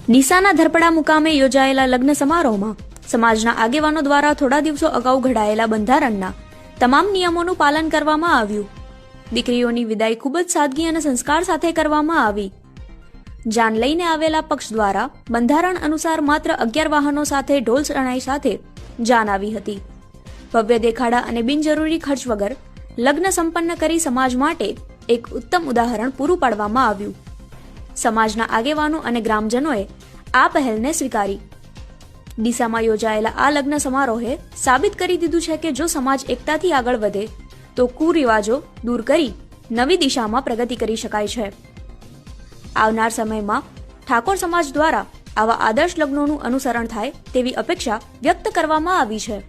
ડીસાના ધરપડા મુકામે યોજાયેલા લગ્ન સમારોહમાં સમાજના આગેવાનો દ્વારા થોડા દિવસો અગાઉ ઘડાયેલા બંધારણના તમામ નિયમોનું પાલન કરવામાં આવ્યું. દીકરીઓની વિદાય ખૂબ જ સાદગી અને સંસ્કાર સાથે કરવામાં આવી. જાન લઈને આવેલા પક્ષ દ્વારા બંધારણ અનુસાર માત્ર 11 વાહનો સાથે ઢોલ શરણાઈ સાથે જાન આવી હતી. ભવ્ય દેખાડા અને બિનજરૂરી ખર્ચ વગર લગ્ન સંપન્ન કરી સમાજ માટે એક ઉત્તમ ઉદાહરણ પૂરું પાડવામાં આવ્યું. સમાજના આગેવાનો અને ગ્રામજનોએ આ પહેલને સ્વીકારી. ડીસામાં યોજાયેલા આ લગ્ન સમારોહે સાબિત કરી દીધું છે કે જો સમાજ એકતાથી આગળ વધે તો કુરિવાજો દૂર કરી નવી દિશામાં પ્રગતિ કરી શકાય છે. આવનાર સમયમાં ઠાકોર સમાજ દ્વારા આવા આદર્શ લગ્નોનું અનુસરણ થાય તેવી અપેક્ષા વ્યક્ત કરવામાં આવી છે.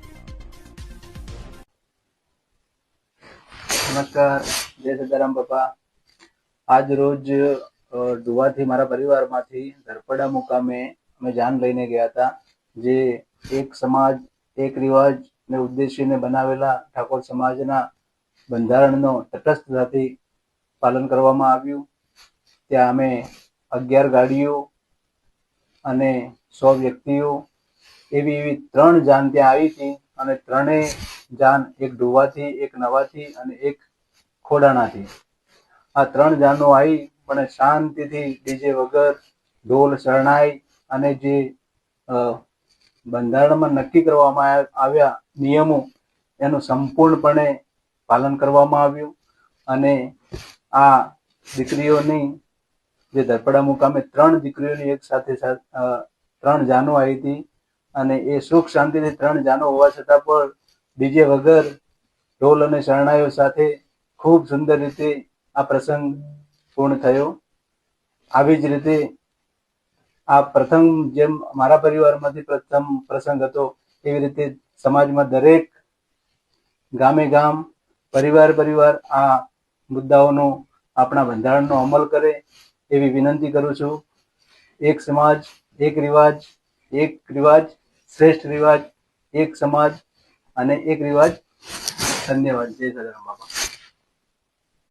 નમસ્કાર, જય સદારામ બાપા. આજ રોજ ડુવાથી મારા પરિવારમાંથી ધરપડા મુકામે અમે જાન લઈને ગયા હતા. જે એક સમાજ એક રિવાજ ને ઉદ્દેશીને બનાવેલા ઠાકોર સમાજના બંધારણનો તટસ્થતાથી પાલન કરવામાં આવ્યું. ત્યાં અમે 11 ગાડીઓ અને 100 વ્યક્તિઓ એવી 3 જાન ત્યાં આવી હતી. અને 3 જાન, એક ડુવાથી, એક નવાથી અને એક ખોડાણાથી, આ 3 જાનો આવી પણ શાંતિથી ડીજે વગર ઢોલ શરણાઈ અને જે બંધારણમાં નક્કી કરવામાં આવ્યા નિયમો એનું સંપૂર્ણપણે પાલન કરવામાં આવ્યું. અને આ દીકરીઓની જે ધરપડા મુકામે 3 દીકરીઓની એક સાથે 3 જાનો આવી હતી. અને એ સુખ શાંતિથી 3 જાનો હોવા છતાં પણ ડીજે વગર ઢોલ અને શરણાઈઓ સાથે ખૂબ સુંદર રીતે આ પ્રસંગ પૂર્ણ થયો. આવી જ રીતે આ પ્રથમ, જેમ મારા પરિવારમાંથી પ્રથમ પ્રસંગ હતો, એવી રીતે સમાજમાં દરેક ગામે ગામ, પરિવાર આ મુદ્દાઓનો, આપણા બંધારણનો અમલ કરે એવી વિનંતી કરું છું. એક સમાજ એક રિવાજ શ્રેષ્ઠ રિવાજ, એક સમાજ અને એક રિવાજ. ધન્યવાદ. જય સદારામ બાપા.